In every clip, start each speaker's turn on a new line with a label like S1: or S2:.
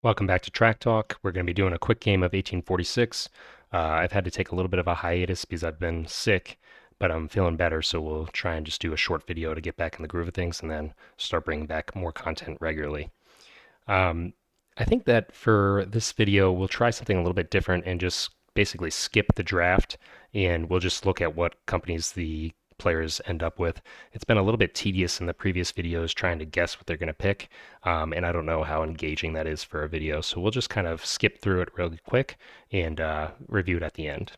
S1: Welcome back to Track Talk. We're going to be doing a quick game of 1846. I've had to take a little bit of a hiatus because I've been sick, but I'm feeling better, so we'll try and just do a short video to get back in the groove of things and then start bringing back more content regularly. Um, I think that for this video, we'll try something a little bit different and just basically skip the draft, and we'll just look at what companies the players end up with. It's been a little bit tedious in the previous videos trying to guess what they're going to pick, and I don't know how engaging that is for a video, so we'll just kind of skip through it really quick and review it at the end.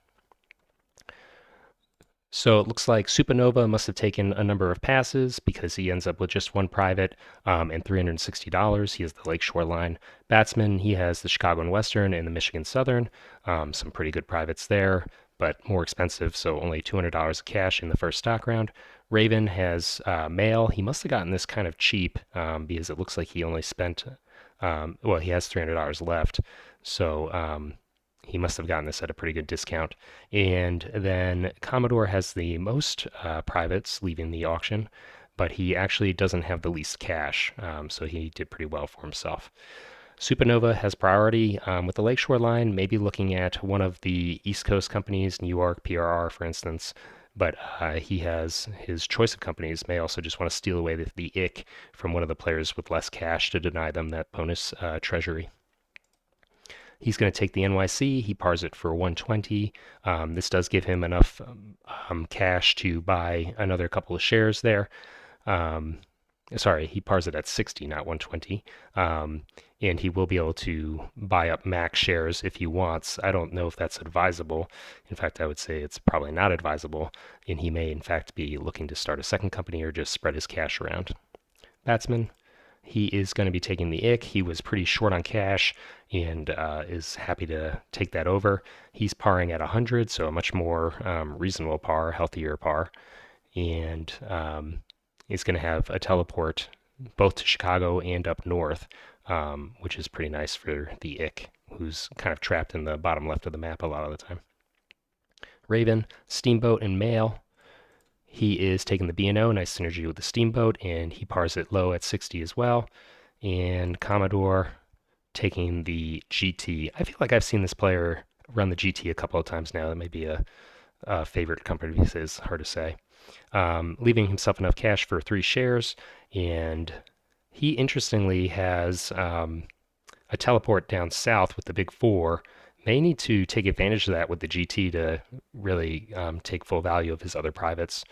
S1: So it looks like Supernova must have taken a number of passes because he ends up with just one private and $360. He has the Lakeshore Line batsman. He has the Chicago and Western and the Michigan Southern. Some pretty good privates there, but more expensive, so only $200 of cash in the first stock round. Raven has mail. He must have gotten this kind of cheap because it looks like he only spent, well, he has $300 left. So he must have gotten this at a pretty good discount. And then Commodore has the most privates leaving the auction, but he actually doesn't have the least cash, so he did pretty well for himself. Supernova has priority with the Lakeshore line, maybe looking at one of the East Coast companies, New York, PRR, for instance. But he has his choice of companies may also just want to steal away the ick from one of the players with less cash to deny them that bonus treasury. He's going to take the NYC. He pars it for 120. This does give him enough cash to buy another couple of shares there. Um, Sorry, he pars it at 60, not 120. And he will be able to buy up max shares if he wants. I don't know if that's advisable. In fact, I would say it's probably not advisable. And he may, in fact, be looking to start a second company or just spread his cash around. Batsman, he is going to be taking the ick. He was pretty short on cash and is happy to take that over. He's parring at 100, so a much more reasonable par, healthier par. And he's going to have a teleport both to Chicago and up north, which is pretty nice for the ick, who's kind of trapped in the bottom left of the map a lot of the time. Raven, Steamboat, and Mail. He is taking the B&O, nice synergy with the Steamboat, and he pars it low at 60 as well. And Commodore taking the GT. I feel like I've seen this player run the GT a couple of times now. That may be a favorite company of his, hard to say. Leaving himself enough cash for 3 shares. And he interestingly has a teleport down south with the big four. May need to take advantage of that with the GT to really take full value of his other privates.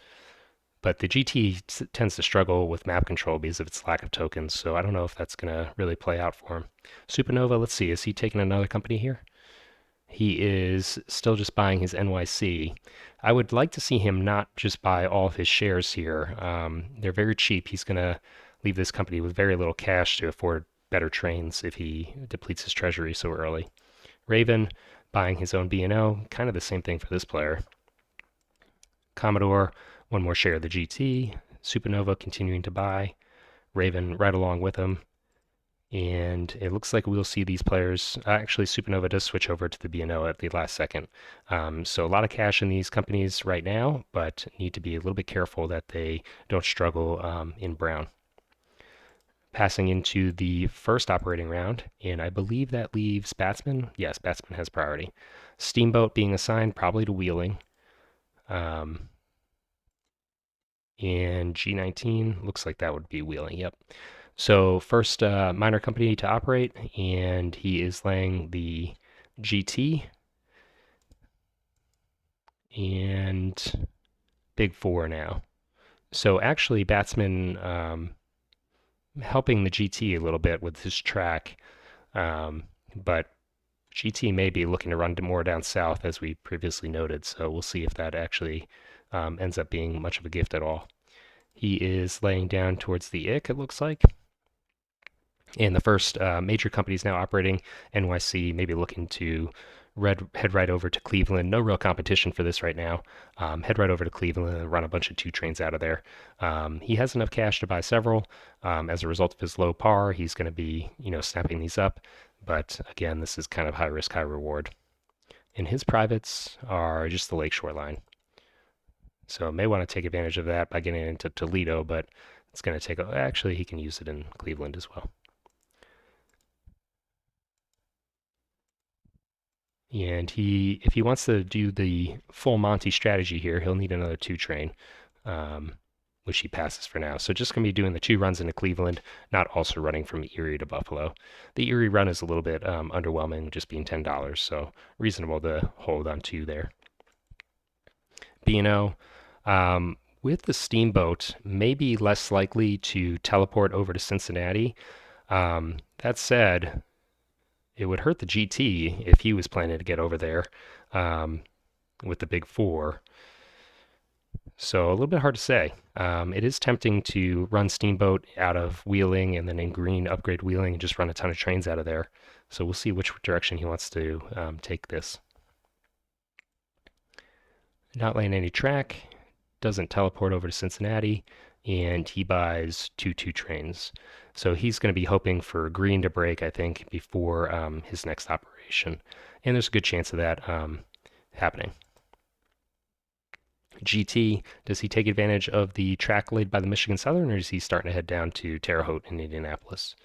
S1: But the GT tends to struggle with map control because of its lack of tokens, so I don't know if that's going to really play out for him. Supernova, let's see, is he taking another company here? He is still just buying his NYC. I would like to see him not just buy all of his shares here. They're very cheap. He's going to leave this company with very little cash to afford better trains if he depletes his treasury so early. Raven buying his own B&O, kind of the same thing for this player. Commodore, one more share of the GT. Supernova continuing to buy. Raven right along with him. And it looks like we'll see these players. Actually, Supernova does switch over to the B&O at the last second. So a lot of cash in these companies right now, but need to be a little bit careful that they don't struggle in brown. Passing into the first operating round, and I believe that leaves Batsman. Yes, Batsman has priority. Steamboat being assigned probably to Wheeling. Um, and G19 looks like that would be Wheeling. Yep. So first minor company to operate, and he is laying the GT and big four now. So actually, Batsman helping the GT a little bit with his track, but GT may be looking to run more down south as we previously noted. So we'll see if that actually ends up being much of a gift at all. He is laying down towards the ick, it looks like. And the first major companies now operating, NYC, maybe looking to head right over to Cleveland. No real competition for this right now. Head right over to Cleveland and run a bunch of 2 trains out of there. He has enough cash to buy several. As a result of his low par, he's going to be, snapping these up. But again, this is kind of high risk, high reward. And his privates are just the Lakeshore line. So may want to take advantage of that by getting into Toledo, but it's going to take, actually, he can use it in Cleveland as well. And if he wants to do the full Monty strategy here, he'll need another 2 train, um, which he passes for now. So just going to be doing the 2 runs into Cleveland, not also running from Erie to Buffalo. The Erie run is a little bit underwhelming, just being $10, so reasonable to hold on to there. B&O, with the Steamboat, maybe less likely to teleport over to Cincinnati. That said, it would hurt the GT if he was planning to get over there with the Big Four. So a little bit hard to say. It is tempting to run Steamboat out of Wheeling and then in Green upgrade Wheeling and just run a ton of trains out of there. So we'll see which direction he wants to take this. Not laying any track, doesn't teleport over to Cincinnati, and he buys 2 trains. So he's going to be hoping for Green to break, I think, before his next operation. And there's a good chance of that happening. GT, does he take advantage of the track laid by the Michigan Southern, or is he starting to head down to Terre Haute in Indianapolis?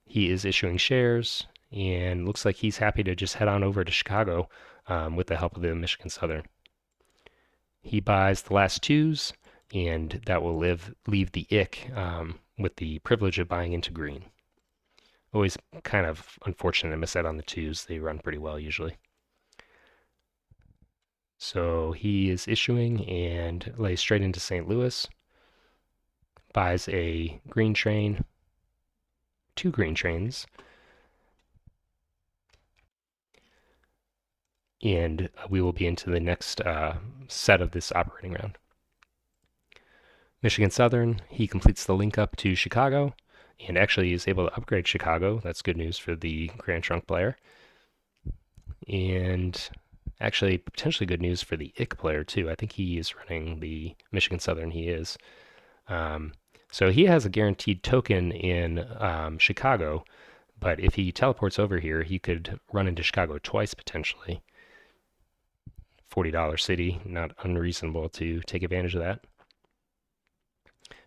S1: He is issuing shares, and looks like he's happy to just head on over to Chicago with the help of the Michigan Southern. He buys the last 2s, and that will leave the IC with the privilege of buying into Green. Always kind of unfortunate to miss out on the 2s. They run pretty well usually. So he is issuing and lays straight into St. Louis. Buys a green train, 2 green trains, and we will be into the next set of this operating round. Michigan Southern, he completes the link up to Chicago and actually is able to upgrade Chicago. That's good news for the Grand Trunk player. And actually, potentially good news for the IC player, too. I think he is running the Michigan Southern. He is. So he has a guaranteed token in Chicago, but if he teleports over here, he could run into Chicago twice potentially. $40 city, not unreasonable to take advantage of that.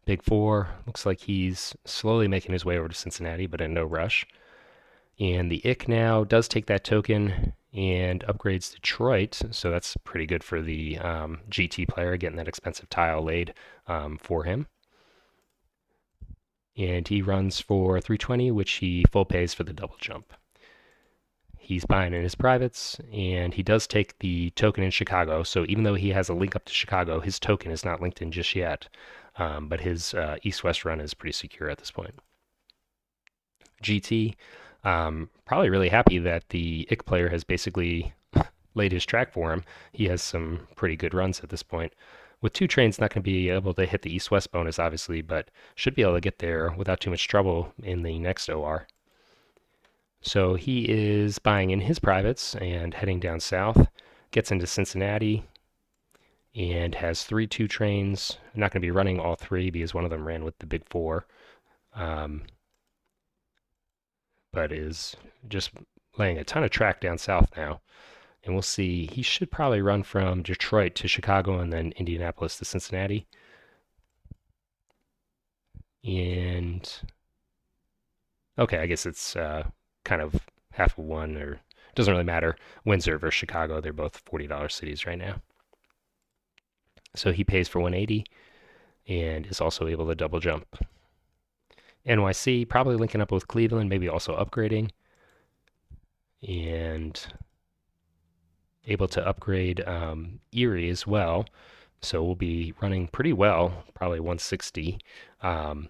S1: Big Four, looks like he's slowly making his way over to Cincinnati, but in no rush. And the IC now does take that token and upgrades Detroit, so that's pretty good for the GT player, getting that expensive tile laid for him. And he runs for 320, which he full pays for the double jump. He's buying in his privates, and he does take the token in Chicago. So even though he has a link up to Chicago, his token is not linked in just yet. But his east-west run is pretty secure at this point. GT, probably really happy that the IC player has basically laid his track for him. He has some pretty good runs at this point. With 2 trains, not going to be able to hit the east-west bonus, obviously, but should be able to get there without too much trouble in the next OR. So he is buying in his privates and heading down south, gets into Cincinnati, and has 3 2 trains. Not going to be running all 3 because one of them ran with the Big Four, but is just laying a ton of track down south now. And we'll see. He should probably run from Detroit to Chicago and then Indianapolis to Cincinnati. And okay, I guess it's kind of half of one, or doesn't really matter. Windsor versus Chicago, they're both $40 cities right now. So he pays for 180 and is also able to double jump. NYC, probably linking up with Cleveland, maybe also upgrading. And able to upgrade Erie as well. So we'll be running pretty well, probably 160. But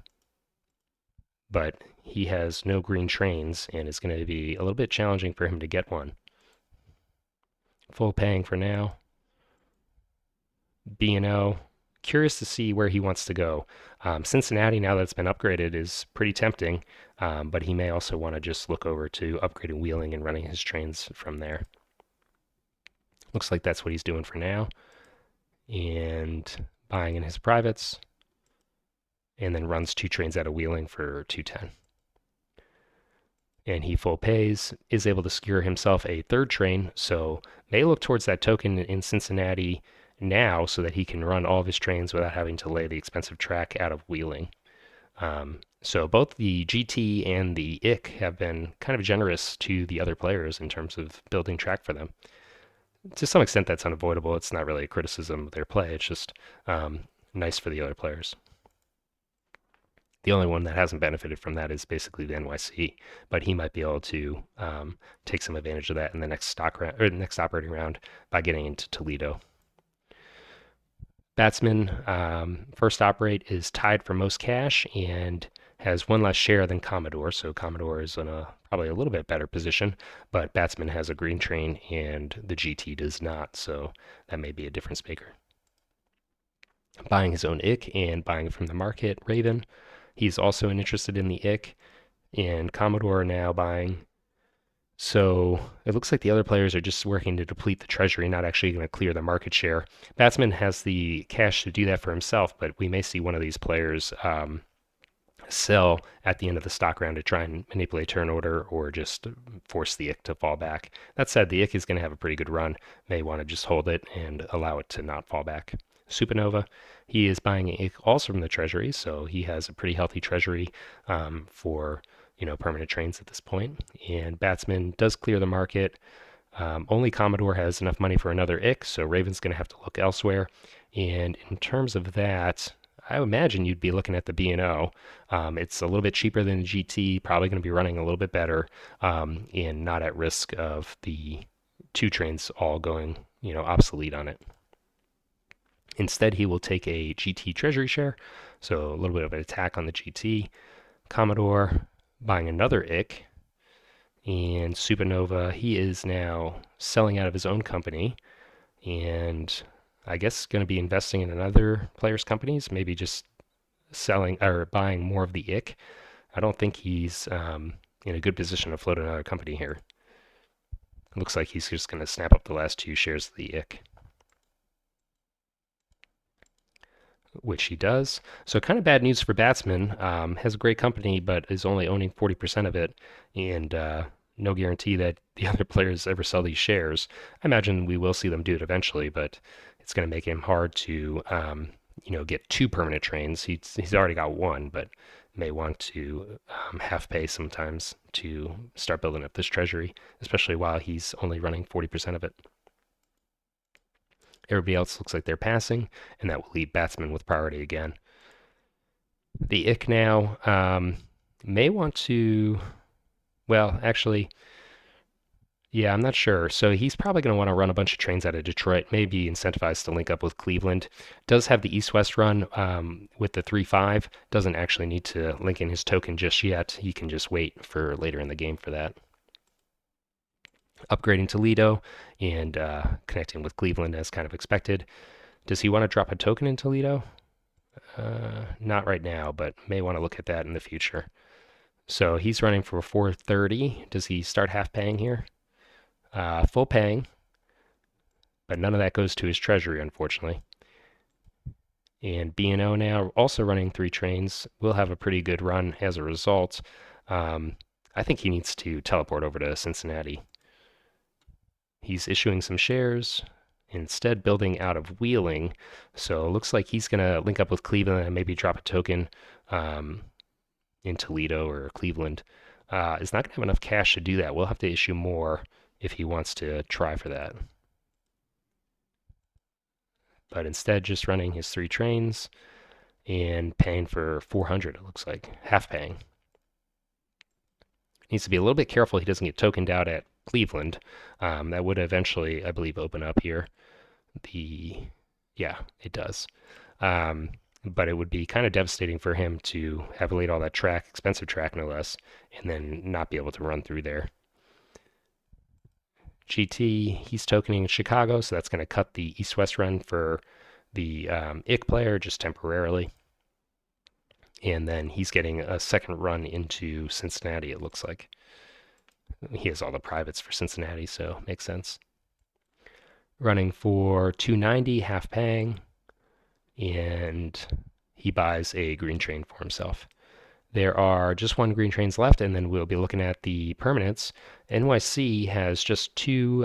S1: he has no green trains, and it's going to be a little bit challenging for him to get one. Full paying for now. B&O, curious to see where he wants to go. Cincinnati, now that it's been upgraded, is pretty tempting, but he may also want to just look over to upgrading Wheeling and running his trains from there. Looks like that's what he's doing for now. And buying in his privates. And then runs 2 trains out of Wheeling for 210. And he full pays, is able to secure himself a 3rd train, so may look towards that token in Cincinnati now so that he can run all of his trains without having to lay the expensive track out of Wheeling. So both the GT and the IC have been kind of generous to the other players in terms of building track for them. To some extent, that's unavoidable. It's not really a criticism of their play. It's just nice for the other players. The only one that hasn't benefited from that is basically the NYC, but he might be able to take some advantage of that in the next stock round or the next operating round by getting into Toledo. Batsman first operate is tied for most cash and has one less share than Commodore, so Commodore is in a probably a little bit better position, but Batsman has a green train and the GT does not, so that may be a difference maker. Buying his own IC and buying from the market, Raven. He's also interested in the IC, and Commodore now buying. So it looks like the other players are just working to deplete the treasury, not actually going to clear the market share. Batsman has the cash to do that for himself, but we may see one of these players sell at the end of the stock round to try and manipulate turn order or just force the IC to fall back. That said, the IC is going to have a pretty good run. May want to just hold it and allow it to not fall back. Supernova, he is buying an IC also from the treasury, so he has a pretty healthy treasury for permanent trains at this point. And Batsman does clear the market. Only Commodore has enough money for another IC, so Raven's going to have to look elsewhere. And in terms of that, I would imagine you'd be looking at the B&O. It's a little bit cheaper than the GT, probably going to be running a little bit better, and not at risk of the two trains all going, obsolete on it. Instead, he will take a GT treasury share, so a little bit of an attack on the GT. Commodore buying another IC, and Supernova, he is now selling out of his own company, and I guess going to be investing in another player's companies, maybe just selling or buying more of the IC. I don't think he's in a good position to float another company here. It looks like he's just going to snap up the last two shares of the IC, which he does. So kind of bad news for Batsman. Has a great company, but is only owning 40% of it, and no guarantee that the other players ever sell these shares. I imagine we will see them do it eventually, but it's going to make him hard to, get two permanent trains. He's already got one, but may want to half pay sometimes to start building up this treasury, especially while he's only running 40% of it. Everybody else looks like they're passing, and that will leave Batsman with priority again. The IC now may want to, well, actually, yeah, I'm not sure. So he's probably going to want to run a bunch of trains out of Detroit, maybe incentivized to link up with Cleveland. Does have the east-west run with the 3-5. Doesn't actually need to link in his token just yet. He can just wait for later in the game for that. Upgrading Toledo and connecting with Cleveland as kind of expected. Does he want to drop a token in Toledo? Not right now, but may want to look at that in the future. So he's running for 430. Does he start half paying here? Full paying, but none of that goes to his treasury, unfortunately. And B&O now also running 3 trains will have a pretty good run as a result. I think he needs to teleport over to Cincinnati. He's issuing some shares, instead building out of Wheeling. So it looks like he's going to link up with Cleveland and maybe drop a token in Toledo or Cleveland. Is not going to have enough cash to do that. We'll have to issue more if he wants to try for that. But instead, just running his 3 trains and paying for 400, it looks like, half paying. Needs to be a little bit careful he doesn't get tokened out at Cleveland. That would eventually, I believe, open up here. Yeah, it does. But it would be kind of devastating for him to have laid all that track, expensive track no less, and then not be able to run through there. GT, he's tokening Chicago, so that's going to cut the east-west run for the IC player just temporarily. And then he's getting a second run into Cincinnati, it looks like. He has all the privates for Cincinnati, so makes sense. Running for 290, half paying, and he buys a green train for himself. There are just one green trains left, and then we'll be looking at the permanents. NYC has just two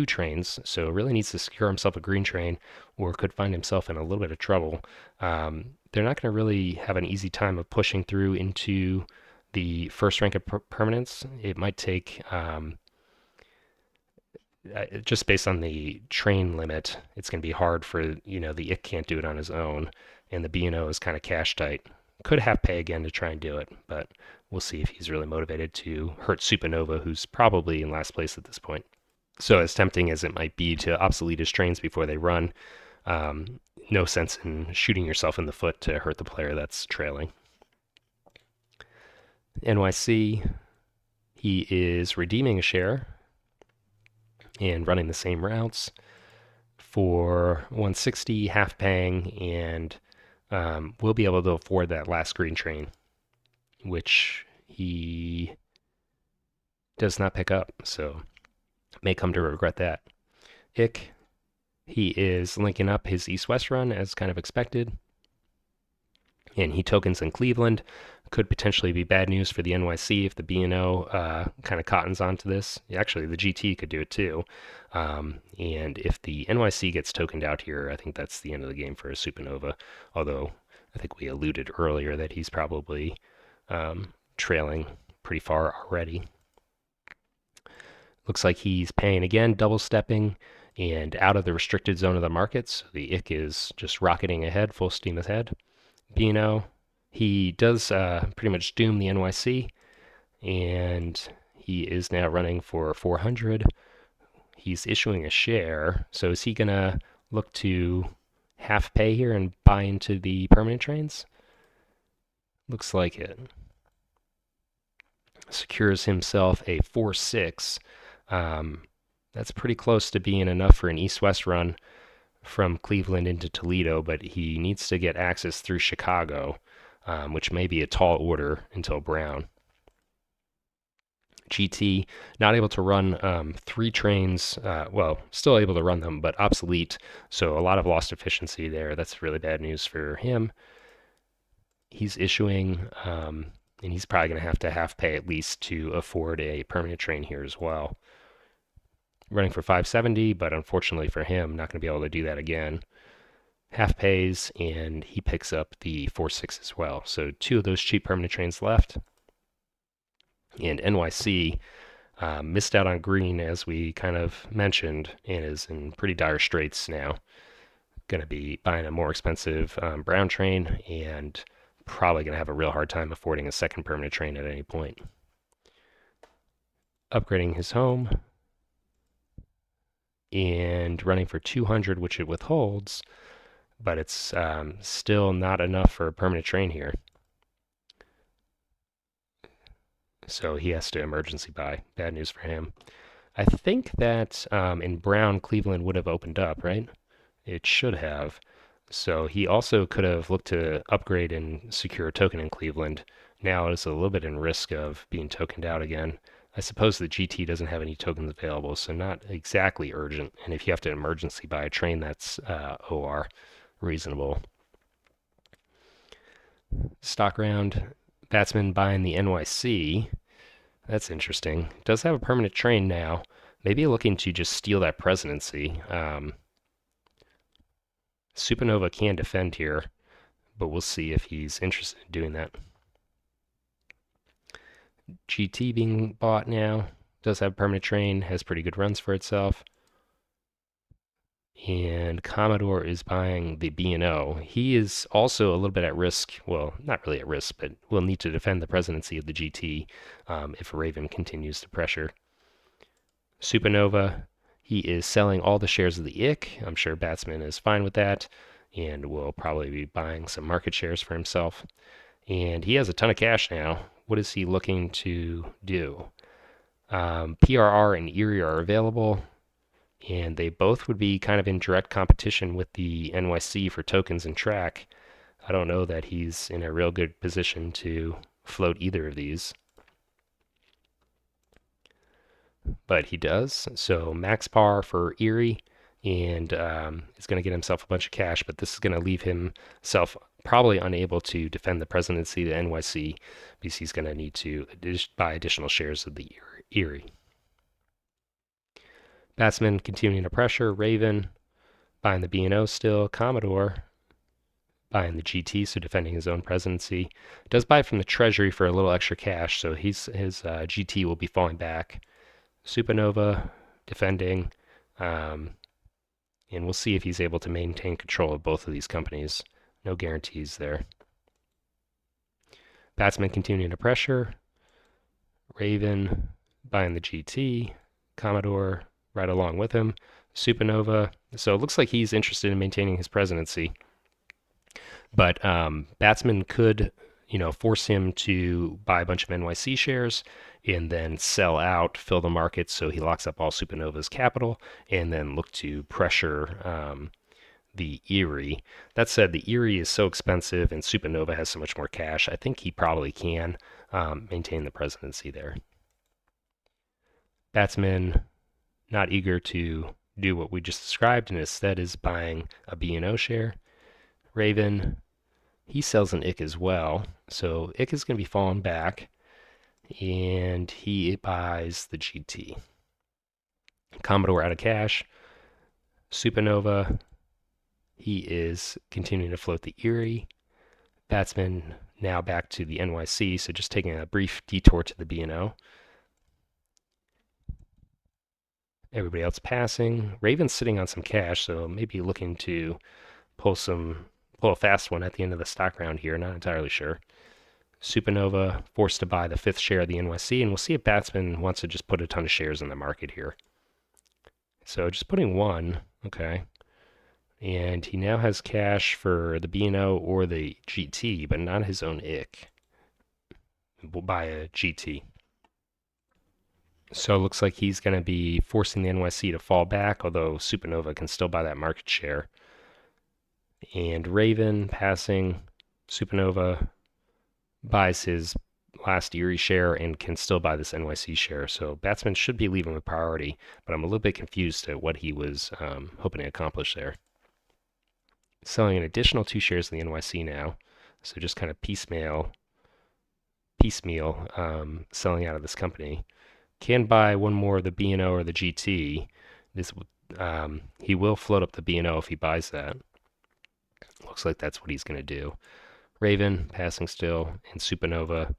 S1: trains, so really needs to secure himself a green train, or could find himself in a little bit of trouble. They're not going to really have an easy time of pushing through into the first rank of permanents. It might take just based on the train limit, it's going to be hard for, the IC can't do it on his own, and the B&O is kind of cash tight. Could have pay again to try and do it, but we'll see if he's really motivated to hurt Supernova, who's probably in last place at this point. So, as tempting as it might be to obsolete his trains before they run, no sense in shooting yourself in the foot to hurt the player that's trailing. NYC, he is redeeming a share and running the same routes for 160, half paying, and will be able to afford that last green train, which he does not pick up. So may come to regret that. Ick, he is linking up his east-west run as kind of expected, and he tokens in Cleveland. Could potentially be bad news for the NYC if the B&O kind of cottons onto this. Actually, the GT could do it too. And if the NYC gets tokened out here, I think that's the end of the game for a Supernova. Although I think we alluded earlier that he's probably trailing pretty far already. Looks like he's paying again, double stepping, and out of the restricted zone of the markets. So the IC is just rocketing ahead, full steam ahead. B&O, he does pretty much doom the NYC, and he is now running for 400. He's issuing a share, so is he going to look to half pay here and buy into the permanent trains? Looks like it. Secures himself a 4-6. That's pretty close to being enough for an east-west run from Cleveland into Toledo, but he needs to get access through Chicago, which may be a tall order until Brown. GT, not able to run 3 trains, well, still able to run them, but obsolete, so a lot of lost efficiency there. That's really bad news for him. He's issuing, and he's probably going to have half pay at least to afford a permanent train here as well. Running for 570, but unfortunately for him, not going to be able to do that again. Half pays, and he picks up the 4-6 as well. So 2 of those cheap permanent trains left. And NYC missed out on green, as we kind of mentioned, and is in pretty dire straits now. Going to be buying a more expensive brown train, and probably going to have a real hard time affording a second permanent train at any point. Upgrading his home and running for 200, which it withholds, but it's still not enough for a permanent train here. So he has to emergency buy. Bad news for him. I think that in brown, Cleveland would have opened up, right? It should have. So he also could have looked to upgrade and secure a token in Cleveland. Now it's a little bit in risk of being tokened out again. I suppose the GT doesn't have any tokens available, so not exactly urgent. And if you have to emergency buy a train, that's OR reasonable. Stock round, batsman buying the NYC. That's interesting. Does have a permanent train now. Maybe looking to just steal that presidency. Supernova can defend here, but we'll see if he's interested in doing that. GT being bought now. Does have permanent train, has pretty good runs for itself. And Commodore is buying the B&O. He is also a little bit at risk. Well, not really at risk, but will need to defend the presidency of the GT if Raven continues to pressure. Supernova, he is selling all the shares of the IC. I'm sure Batsman is fine with that and will probably be buying some market shares for himself. And he has a ton of cash now. What is he looking to do? PRR and Erie are available, and they both would be kind of in direct competition with the NYC for tokens and track. I don't know that he's in a real good position to float either of these. But he does. So max par for Erie and is going to get himself a bunch of cash, but this is going to leave himself probably unable to defend the presidency of the NYC because he's going to need to buy additional shares of the Erie. Batsman continuing to pressure. Raven buying the B&O still. Commodore buying the GT, so defending his own presidency. Does buy from the Treasury for a little extra cash, so his GT will be falling back. Supernova defending, um, and we'll see if he's able to maintain control of both of these companies. No guarantees there. Batsman continuing to pressure. Raven buying the GT. Commodore right along with him. Supernova. So it looks like he's interested in maintaining his presidency. But Batsman could, force him to buy a bunch of NYC shares and then sell out, fill the market so he locks up all Supernova's capital, and then look to pressure the Erie. That said, the Erie is so expensive and Supernova has so much more cash. I think he probably can maintain the presidency there. Batsman not eager to do what we just described and instead is buying a B&O share. Raven, he sells an IC as well. So IC is going to be falling back and he buys the GT. Commodore out of cash. Supernova, he is continuing to float the Erie. Batsman now back to the NYC, so just taking a brief detour to the B&O. Everybody else passing. Raven's sitting on some cash, so maybe looking to pull a fast one at the end of the stock round here. Not entirely sure. Supernova forced to buy the 5th share of the NYC, and we'll see if Batsman wants to just put a ton of shares in the market here. So just putting one, okay. And he now has cash for the B&O or the GT, but not his own IC. We'll buy a GT. So it looks like he's going to be forcing the NYC to fall back, although Supernova can still buy that market share. And Raven passing. Supernova buys his last Erie share and can still buy this NYC share. So Batsman should be leaving with priority, but I'm a little bit confused at what he was hoping to accomplish there. Selling an additional 2 shares in the NYC now. So just kind of piecemeal selling out of this company. Can buy one more of the B&O or the GT. He will float up the B&O if he buys that. Looks like that's what he's going to do. Raven passing still, and Supernova.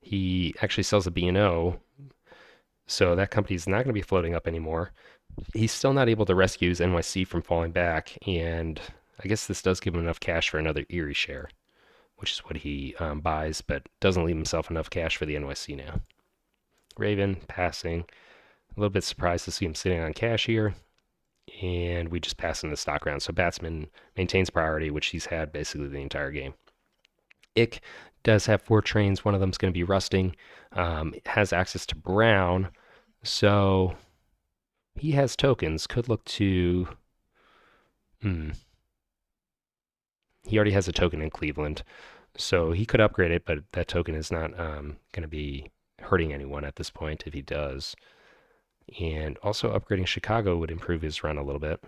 S1: He actually sells a B&O, so that company's not going to be floating up anymore. He's still not able to rescue his NYC from falling back, and I guess this does give him enough cash for another Erie share, which is what he buys, but doesn't leave himself enough cash for the NYC now. Raven passing. A little bit surprised to see him sitting on cash here. And we just pass in the stock round. So Batsman maintains priority, which he's had basically the entire game. IC does have 4 trains. One of them is going to be rusting. Has access to Brown. So he has tokens. Could look to... He already has a token in Cleveland. So he could upgrade it, but that token is not going to be hurting anyone at this point if he does. And also upgrading Chicago would improve his run a little bit.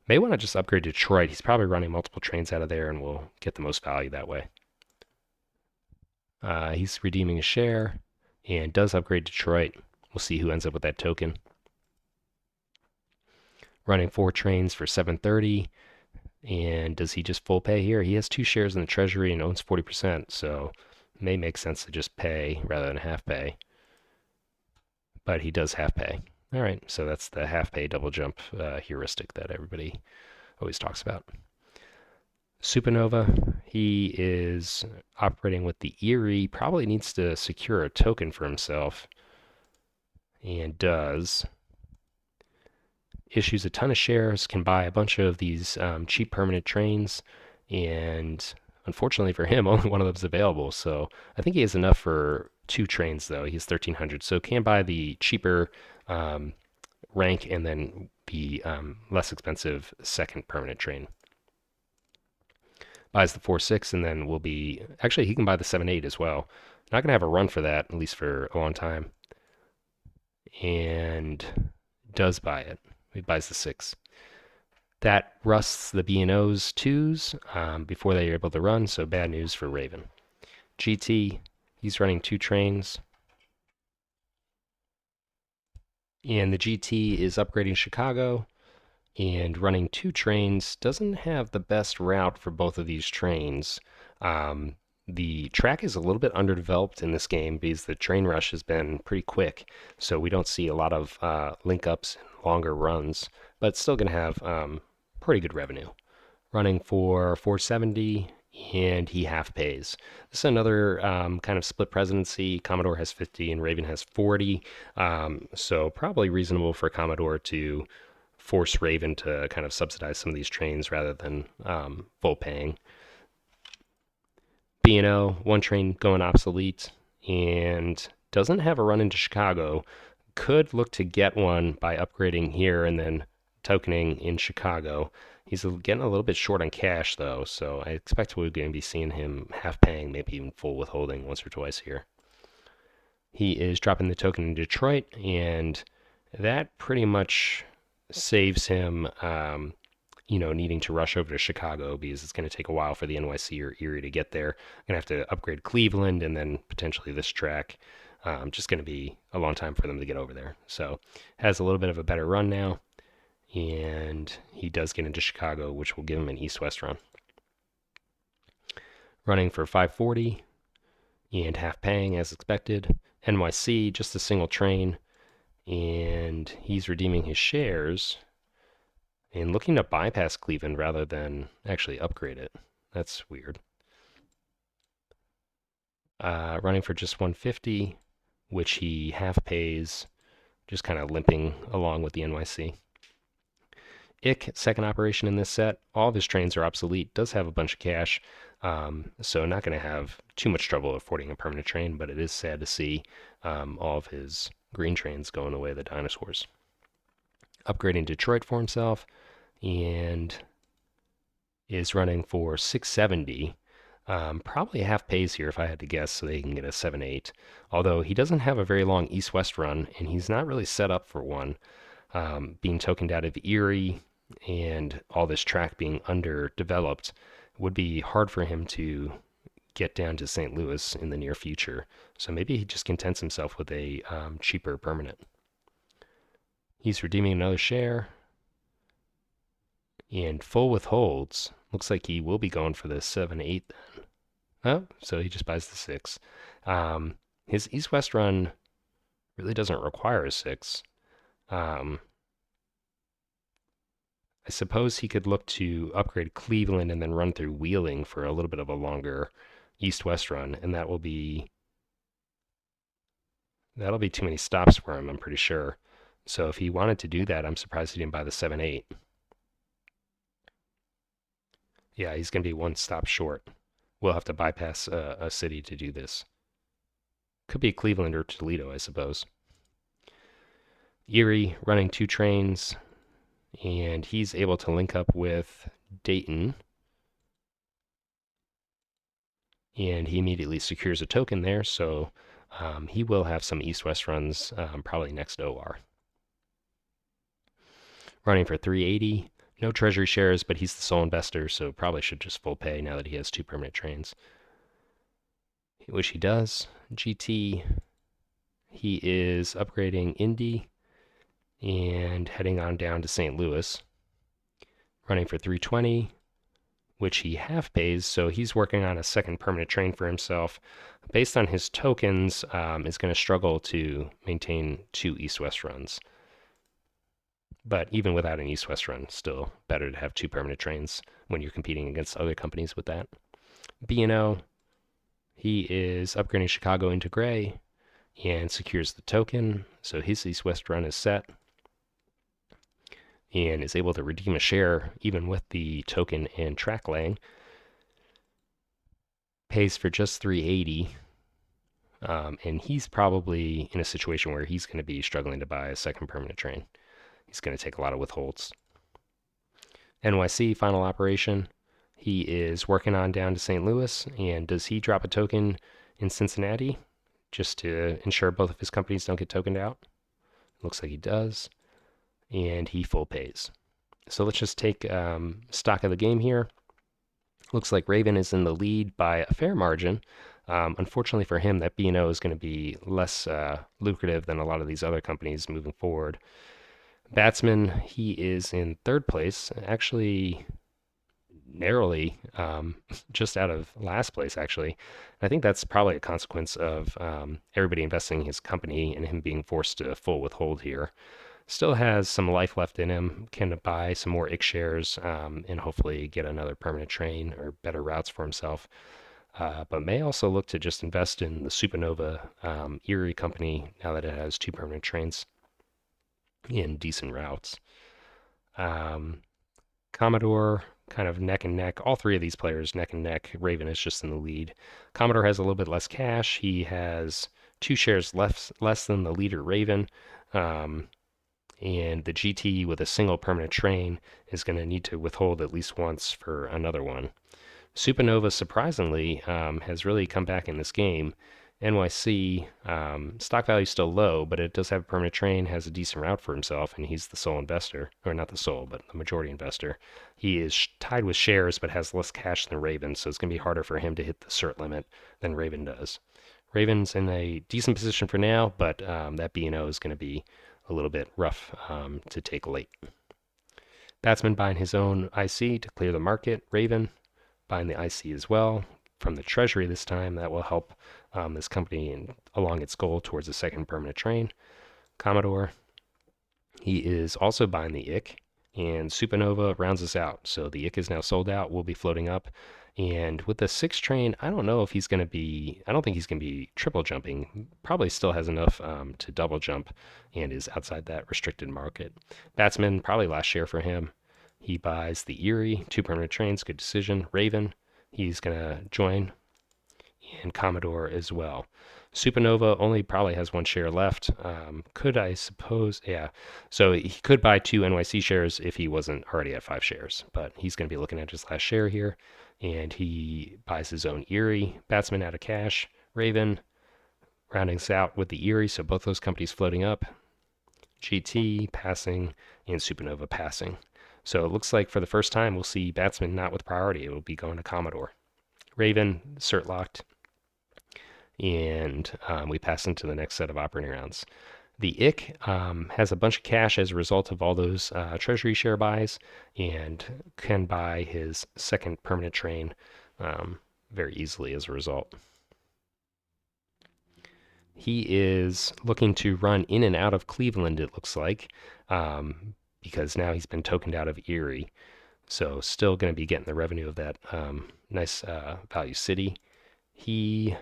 S1: May want to just upgrade Detroit. He's probably running multiple trains out of there and will get the most value that way. He's redeeming a share and does upgrade Detroit. We'll see who ends up with that token. Running 4 trains for 730. And does he just full pay here? He has 2 shares in the Treasury and owns 40%, so it may make sense to just pay rather than half pay. But he does half pay. All right, so that's the half pay double jump heuristic that everybody always talks about. Supernova, he is operating with the Erie, probably needs to secure a token for himself, and does. Issues a ton of shares, can buy a bunch of these cheap permanent trains, and unfortunately for him, only one of them's available. So I think he has enough for 2 trains, though. He has 1,300, so can buy the cheaper rank and then the less expensive second permanent train. Buys the 4.6 and then will be... Actually, he can buy the 7.8 as well. Not going to have a run for that, at least for a long time. And does buy it. He buys the 6. That rusts the B&O's twos before they are able to run, so bad news for Raven. GT, he's running 2 trains, and the GT is upgrading Chicago and running 2 trains. Doesn't have the best route for both of these trains. Um, the track is a little bit underdeveloped in this game because the train rush has been pretty quick, so we don't see a lot of link ups and longer runs, but it's still going to have pretty good revenue. Running for 470, and he half pays. This is another kind of split presidency. Commodore has 50 and Raven has 40, so probably reasonable for Commodore to force Raven to kind of subsidize some of these trains rather than full paying. B&O, one train going obsolete, and doesn't have a run into Chicago. Could look to get one by upgrading here and then tokening in Chicago. He's getting a little bit short on cash, though, so I expect we're going to be seeing him half paying, maybe even full withholding once or twice here. He is dropping the token in Detroit, and that pretty much saves him, needing to rush over to Chicago because it's going to take a while for the NYC or Erie to get there. Going to have to upgrade Cleveland and then potentially this track. Just going to be a long time for them to get over there. So has a little bit of a better run now, and he does get into Chicago, which will give him an east-west run. Running for 540 and half paying as expected. NYC, just a single train, and he's redeeming his shares and looking to bypass Cleveland rather than actually upgrade it. That's weird. Running for just 150, which he half pays, just kind of limping along with the NYC. IC, second operation in this set. All of his trains are obsolete. Does have a bunch of cash, so not going to have too much trouble affording a permanent train, but it is sad to see all of his green trains going away the dinosaurs. Upgrading Detroit for himself, and is running for 670. Probably half pays here if I had to guess, so they can get a 7-8. Although he doesn't have a very long east-west run, and he's not really set up for one. Being tokened out of Erie and all this track being underdeveloped, would be hard for him to get down to St. Louis in the near future. So maybe he just contents himself with a cheaper permanent. He's redeeming another share. And full withholds. Looks like he will be going for the 7-8 then. Oh, so he just buys the 6. His east-west run really doesn't require a 6. I suppose he could look to upgrade Cleveland and then run through Wheeling for a little bit of a longer east-west run, and that'll be too many stops for him, I'm pretty sure. So if he wanted to do that, I'm surprised he didn't buy the 7-8. Yeah, he's going to be one stop short. We'll have to bypass a city to do this. Could be Cleveland or Toledo, I suppose. Erie running 2 trains, and he's able to link up with Dayton. And he immediately secures a token there, so he will have some east-west runs probably next OR. Running for 380. No treasury shares, but he's the sole investor, so probably should just full pay now that he has 2 permanent trains. Which he does. GT, he is upgrading Indy and heading on down to St. Louis. Running for 320, which he half pays, so he's working on a second permanent train for himself. Based on his tokens, is going to struggle to maintain 2 east-west runs. But even without an east-west run, still better to have 2 permanent trains when you're competing against other companies with that. B&O, he is upgrading Chicago into gray and secures the token, so his east-west run is set and is able to redeem a share even with the token and track laying. Pays for just 380, and he's probably in a situation where he's going to be struggling to buy a second permanent train. He's going to take a lot of withholds. NYC, final operation. He is working on down to St. Louis, and does he drop a token in Cincinnati just to ensure both of his companies don't get tokened out? Looks like he does, and he full pays. So let's just take stock of the game here. Looks like Raven is in the lead by a fair margin. Unfortunately for him, that B&O is going to be less lucrative than a lot of these other companies moving forward. Batsman, he is in third place, actually narrowly just out of last place, actually. I think that's probably a consequence of everybody investing in his company and him being forced to full withhold here. Still has some life left in him, can buy some more IC shares and hopefully get another permanent train or better routes for himself. But may also look to just invest in the Supernova Erie company now that it has two permanent trains in decent routes. Um, Commodore kind of neck and neck. All three of these players neck and neck. Raven is just in the lead. Commodore has a little bit less cash. He has two shares less than the leader Raven. Um, and the GT with a single permanent train is going to need to withhold at least once for another one. Supernova, surprisingly, has really come back in this game. NYC, stock value is still low, but it does have a permanent train, has a decent route for himself, and he's the sole investor, or not the sole, but the majority investor. He is tied with shares, but has less cash than Raven, so it's going to be harder for him to hit the cert limit than Raven does. Raven's in a decent position for now, but that B&O is going to be a little bit rough to take late. Batsman buying his own IC to clear the market. Raven buying the IC as well from the Treasury this time. That will help this company along its goal towards a second permanent train. Commodore, he is also buying the IC, and Supernova rounds us out. So the IC is now sold out. We'll be floating up. And with the sixth train, I don't know if he's going to be, I don't think he's going to be triple jumping. Probably still has enough to double jump and is outside that restricted market. Batsman, probably last share for him. He buys the Erie, two permanent trains, good decision. Raven, he's going to join, and Commodore as well. Supernova only probably has one share left. Could I suppose? Yeah. So he could buy two NYC shares if he wasn't already at five shares, but he's going to be looking at his last share here, and he buys his own Erie. Batsman out of cash. Raven rounding us out with the Erie, so both those companies floating up. GT passing and Supernova passing. So it looks like for the first time we'll see Batsman not with priority. It will be going to Commodore. Raven, cert locked. And we pass into the next set of operating rounds. The IC has a bunch of cash as a result of all those treasury share buys and can buy his second permanent train very easily as a result. He is looking to run in and out of Cleveland, it looks like, because now he's been tokened out of Erie. So still going to be getting the revenue of that nice value city. He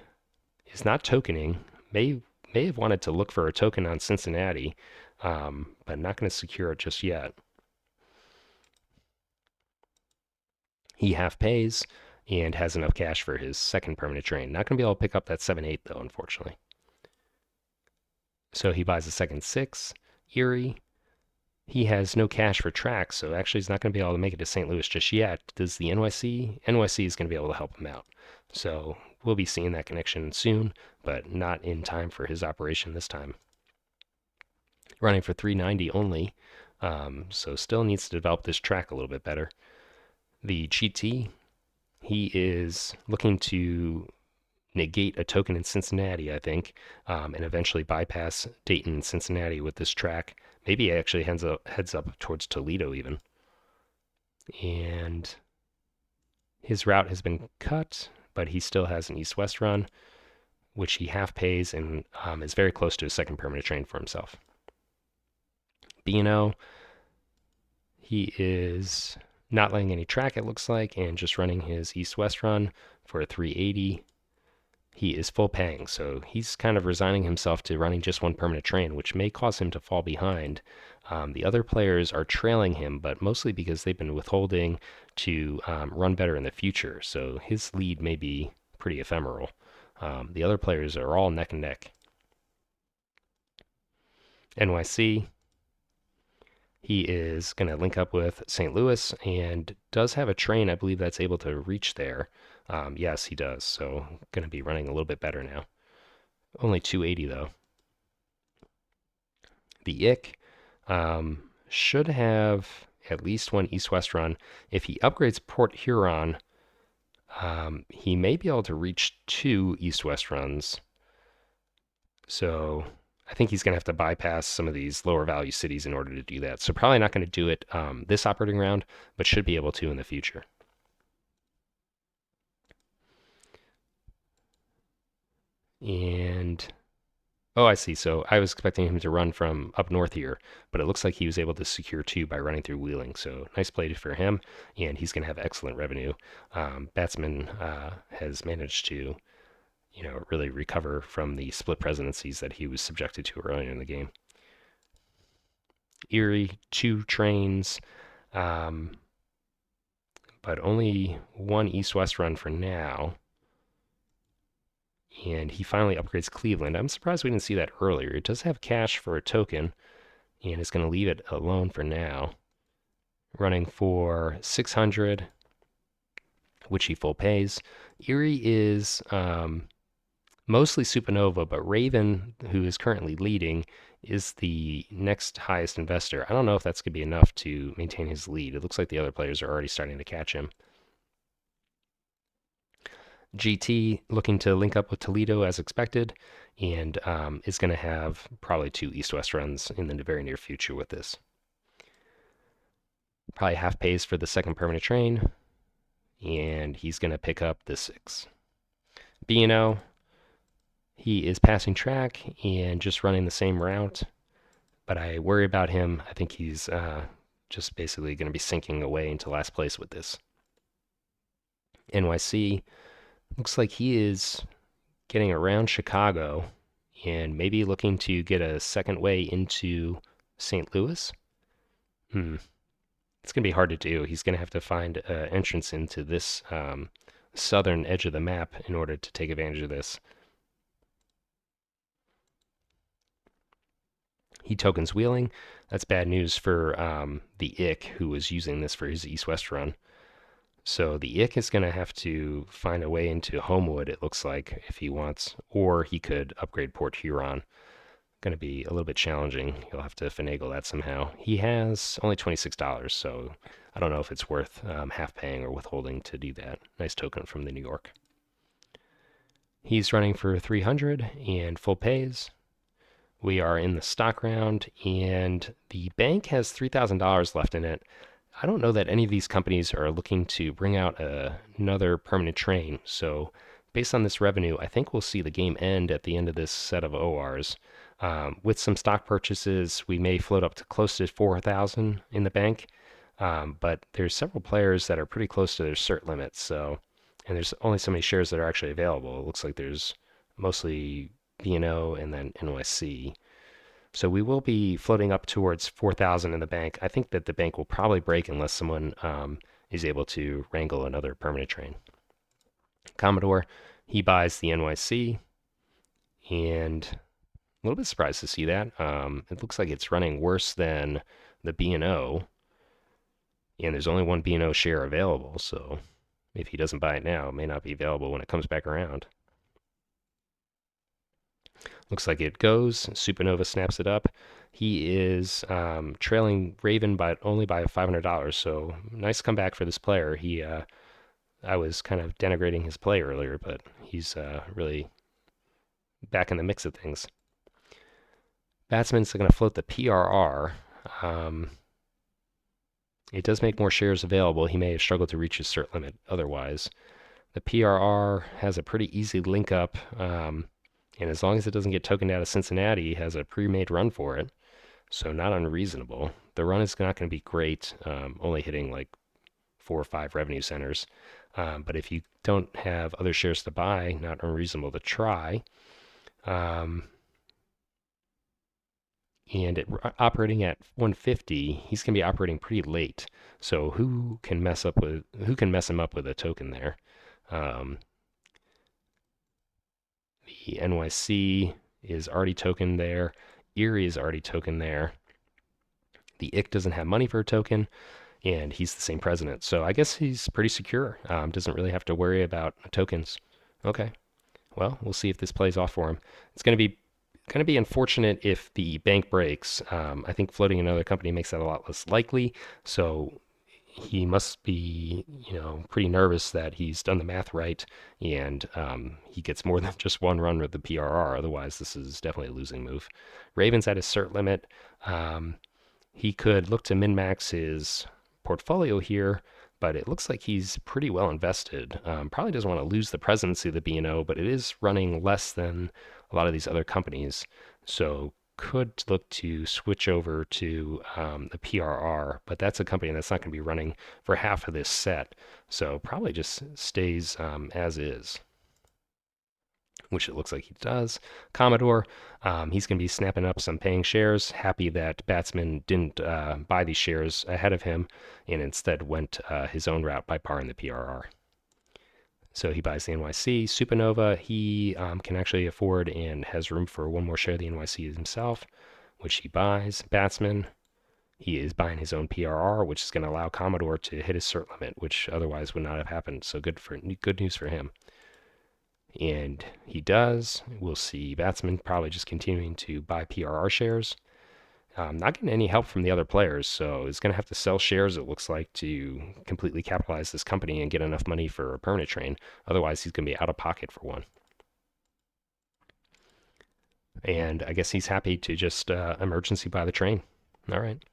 S1: is not tokening. May have wanted to look for a token on Cincinnati, but not going to secure it just yet. He half pays and has enough cash for his second permanent train. Not going to be able to pick up that 7-8 though, unfortunately. So he buys a second 6, Erie. He has no cash for tracks, so actually he's not going to be able to make it to St. Louis just yet. Does the NYC? NYC is going to be able to help him out. So we'll be seeing that connection soon, but not in time for his operation this time. Running for 390 only, so still needs to develop this track a little bit better. The GT, he is looking to negate a token in Cincinnati, I think, and eventually bypass Dayton and Cincinnati with this track. Maybe it actually heads up towards Toledo even. And his route has been cut, but he still has an east-west run, which he half pays and is very close to a second permanent train for himself. B&O, he is not laying any track, it looks like, and just running his east-west run for a 380. He is full paying, so he's kind of resigning himself to running just one permanent train, which may cause him to fall behind. The other players are trailing him, but mostly because they've been withholding to run better in the future, so his lead may be pretty ephemeral. The other players are all neck and neck. NYC, he is going to link up with St. Louis and does have a train, I believe, that's able to reach there. Yes, he does. So going to be running a little bit better now. Only 280 though. The IC should have at least one east-west run. If he upgrades Port Huron, he may be able to reach two east-west runs. So I think he's going to have to bypass some of these lower value cities in order to do that. So probably not going to do it this operating round, but should be able to in the future. And oh, I see. So I was expecting him to run from up north here, but it looks like he was able to secure two by running through Wheeling. So nice play for him, and he's going to have excellent revenue. Batsman has managed to, really recover from the split presidencies that he was subjected to earlier in the game. Erie, two trains, um, but only one east-west run for now. And he finally upgrades Cleveland. I'm surprised we didn't see that earlier. It does have cash for a token, and it's going to leave it alone for now. Running for 600, which he full pays. Erie is mostly Supernova, but Raven, who is currently leading, is the next highest investor. I don't know if that's going to be enough to maintain his lead. It looks like the other players are already starting to catch him. GT looking to link up with Toledo as expected, and is going to have probably two east-west runs in the very near future with this. Probably half pays for the second permanent train, and he's going to pick up the 6. B&O, he is passing track and just running the same route, but I worry about him. I think he's just basically going to be sinking away into last place with this. NYC, looks like he is getting around Chicago and maybe looking to get a second way into St. Louis. It's going to be hard to do. He's going to have to find an entrance into this southern edge of the map in order to take advantage of this. He tokens Wheeling. That's bad news for the Ick, who was using this for his east-west run. So the Ick is going to have to find a way into Homewood, it looks like, if he wants, or he could upgrade Port Huron. Going to be a little bit challenging. He'll have to finagle that somehow. He has only $26, so I don't know if it's worth half paying or withholding to do that. Nice token from the New York. He's running for 300 and full pays. We are in the stock round, and the bank has $3,000 left in it. I don't know that any of these companies are looking to bring out another permanent train. So based on this revenue, I think we'll see the game end at the end of this set of ORs. With some stock purchases, we may float up to close to 4,000 in the bank. But there's several players that are pretty close to their cert limits. So, and there's only so many shares that are actually available. It looks like there's mostly B&O and then NYC. So we will be floating up towards 4,000 in the bank. I think that the bank will probably break unless someone is able to wrangle another permanent train. Commodore, he buys the NYC, and a little bit surprised to see that. It looks like it's running worse than the B&O, and there's only one B&O share available, so if he doesn't buy it now, it may not be available when it comes back around. Looks like it goes. Supernova snaps it up. He is trailing Raven by only by $500. So nice comeback for this player. I was kind of denigrating his play earlier, but he's really back in the mix of things. Batsman's going to float the PRR. It does make more shares available. He may have struggled to reach his cert limit otherwise. The PRR has a pretty easy link up. And as long as it doesn't get tokened out of Cincinnati, it has a pre-made run for it. So not unreasonable. The run is not going to be great, only hitting like 4 or 5 revenue centers. But if you don't have other shares to buy, not unreasonable to try. And operating at 150, he's going to be operating pretty late. So who can mess him up with a token there? The NYC is already tokened there. Erie is already tokened there. The IC doesn't have money for a token, and he's the same president. So I guess he's pretty secure. Doesn't really have to worry about tokens. Okay. Well, we'll see if this plays off for him. It's going to be Going to be unfortunate if the bank breaks. I think floating another company makes that a lot less likely. So he must be, pretty nervous that he's done the math right and he gets more than just one run with the PRR. Otherwise, this is definitely a losing move. Ravens at his cert limit. Um, he could look to min max his portfolio here, but it looks like he's pretty well invested. Probably doesn't want to lose the presidency of the B&O, but it is running less than a lot of these other companies. So could look to switch over to the PRR, but that's a company that's not going to be running for half of this set. So probably just stays as is, which it looks like he does. Commodore, he's going to be snapping up some paying shares. Happy that Batsman didn't buy these shares ahead of him and instead went his own route by parring the PRR. So he buys the NYC. Supernova, he can actually afford and has room for one more share of the NYC himself, which he buys. Batsman, he is buying his own PRR, which is going to allow Commodore to hit his cert limit, which otherwise would not have happened. So good news for him. And he does. We'll see Batsman probably just continuing to buy PRR shares. Not getting any help from the other players, so he's going to have to sell shares, it looks like, to completely capitalize this company and get enough money for a permanent train. Otherwise, he's going to be out of pocket for one. And I guess he's happy to just emergency buy the train. All right.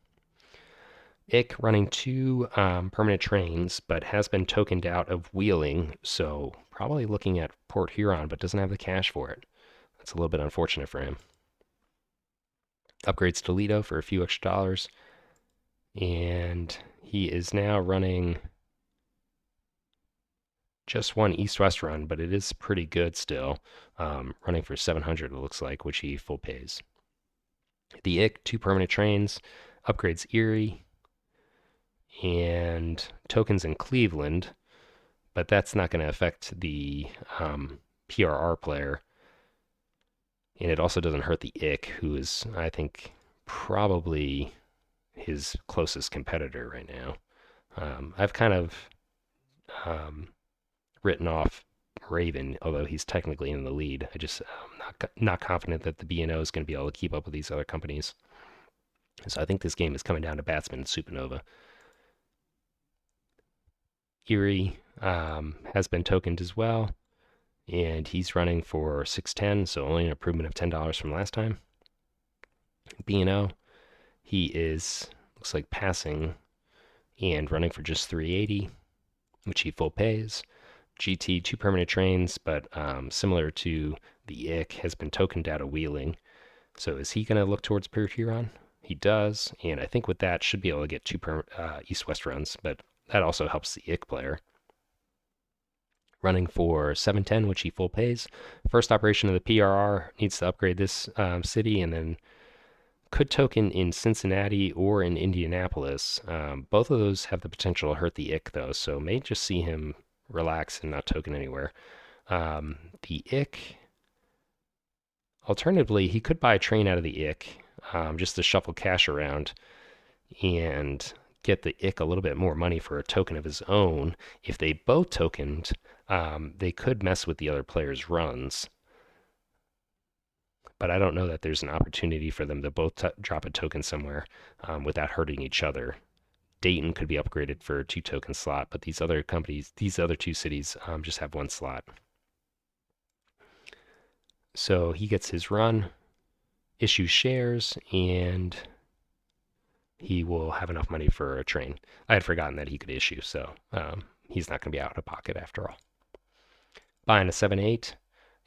S1: IC running two permanent trains, but has been tokened out of Wheeling, so probably looking at Port Huron, but doesn't have the cash for it. That's a little bit unfortunate for him. Upgrades Toledo for a few extra dollars. And he is now running just one east-west run, but it is pretty good still. Running for 700, it looks like, which he full pays. The IC, two permanent trains, upgrades Erie, and tokens in Cleveland, but that's not going to affect the PRR player. And it also doesn't hurt the IC, who is, I think, probably his closest competitor right now. I've kind of written off Raven, although he's technically in the lead. I just not confident that the B&O is going to be able to keep up with these other companies. So I think this game is coming down to Batsman and Supernova. Erie has been tokened as well, and he's running for 610, so only an improvement of $10 from last time. B&O, he is, looks like, passing and running for just 380, which he full pays. GT, two permanent trains, but similar to the IC, has been tokened out of Wheeling. So is he going to look towards Port Huron? He does, and I think with that should be able to get two east-west runs, but that also helps the IC player. Running for 710, which he full pays. First operation of the PRR needs to upgrade this city, and then could token in Cincinnati or in Indianapolis. Both of those have the potential to hurt the IC, though, so may just see him relax and not token anywhere. The IC, alternatively, he could buy a train out of the IC just to shuffle cash around and get the IC a little bit more money for a token of his own. If they both tokened, they could mess with the other player's runs. But I don't know that there's an opportunity for them to both drop a token somewhere without hurting each other. Dayton could be upgraded for a 2-token slot, but these other companies, these other two cities, just have one slot. So he gets his run, issues shares, and he will have enough money for a train. I had forgotten that he could issue, so he's not going to be out of pocket after all. Buying a 7-8,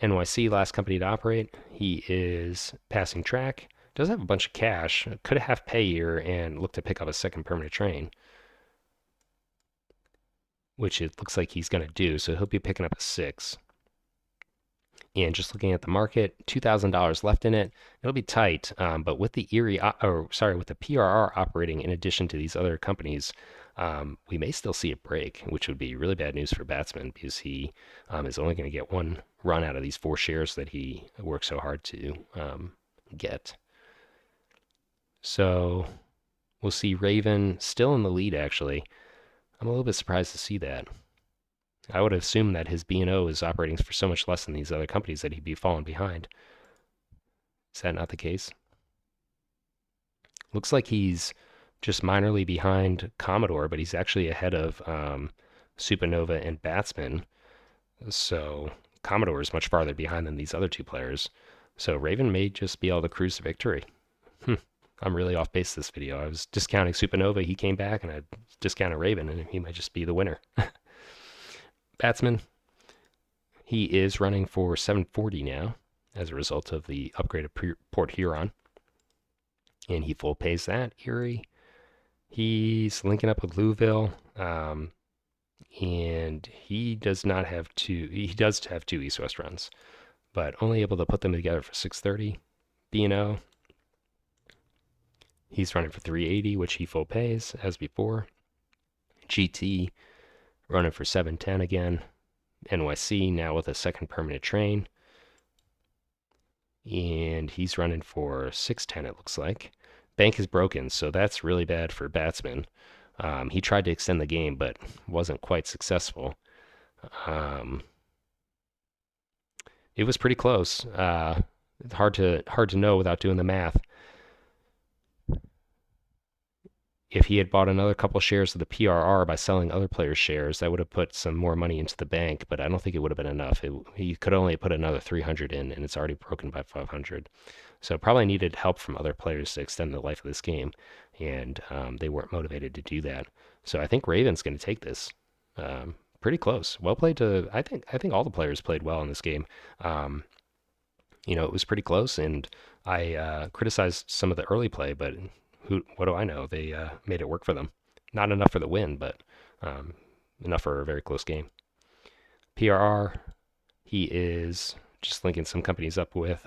S1: NYC, last company to operate. He is passing track. Does have a bunch of cash. Could have pay here and look to pick up a second permanent train, which it looks like he's going to do. So he'll be picking up a 6. And just looking at the market, $2,000 left in it. It'll be tight, but with the with the PRR operating in addition to these other companies, we may still see it break, which would be really bad news for Batsman because he is only going to get one run out of these 4 shares that he worked so hard to get. So we'll see Raven still in the lead, actually. I'm a little bit surprised to see that. I would assume that his B&O is operating for so much less than these other companies that he'd be falling behind. Is that not the case? Looks like he's just minorly behind Commodore, but he's actually ahead of Supernova and Batsman. So Commodore is much farther behind than these other two players. So Raven may just be able to cruise to victory. Hmm. I'm really off base this video. I was discounting Supernova. He came back, and I discounted Raven, and he might just be the winner. Batsman, he is running for 740 now as a result of the upgraded Port Huron. And he full pays that. Erie. He's linking up with Louisville. And he does not have two. He does have two east-west runs, but only able to put them together for 630. B&O, he's running for 380, which he full pays as before. GT running for 710 again. NYC now with a second permanent train, and he's running for 610. It looks like bank is broken, so that's really bad for Batsman. He tried to extend the game, but wasn't quite successful. It was pretty close. Hard to know without doing the math. If he had bought another couple shares of the PRR by selling other players' shares, that would have put some more money into the bank, but I don't think it would have been enough. He could only put another 300 in, and it's already broken by 500. So probably needed help from other players to extend the life of this game, and they weren't motivated to do that. So I think Raven's going to take this. Pretty close. Well played to. I think all the players played well in this game. It was pretty close, and I criticized some of the early play, but what do I know? They made it work for them. Not enough for the win, but enough for a very close game. PRR, he is just linking some companies up with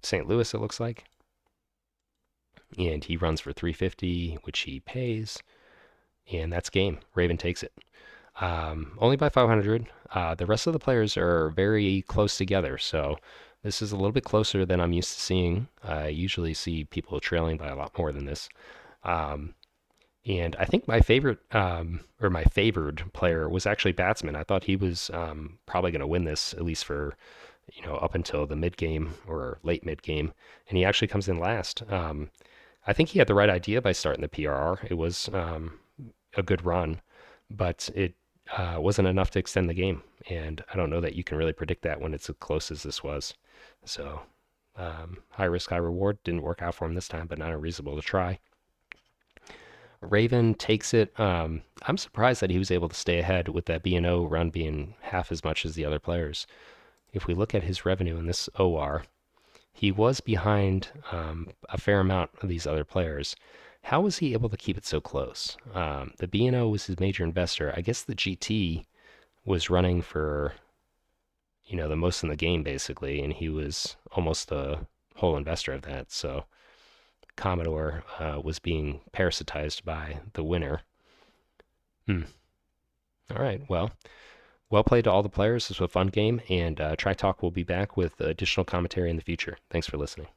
S1: St. Louis, it looks like. And he runs for 350, which he pays. And that's game. Raven takes it. Only by 500. The rest of the players are very close together, so this is a little bit closer than I'm used to seeing. I usually see people trailing by a lot more than this. And I think my favorite, or my favored player was actually Batsman. I thought he was probably going to win this, at least for, up until the mid game or late mid game. And he actually comes in last. I think he had the right idea by starting the PRR. It was a good run, but it wasn't enough to extend the game. And I don't know that you can really predict that when it's as close as this was. So high risk, high reward. Didn't work out for him this time, but not unreasonable to try. Raven takes it. I'm surprised that he was able to stay ahead with that B&O run being half as much as the other players. If we look at his revenue in this OR, he was behind a fair amount of these other players. How was he able to keep it so close? The B&O was his major investor. I guess the GT was running for, the most in the game basically, and he was almost the whole investor of that. So Commodore was being parasitized by the winner. Hmm. All right. Well played to all the players. This was a fun game, and Tri Talk will be back with additional commentary in the future. Thanks for listening.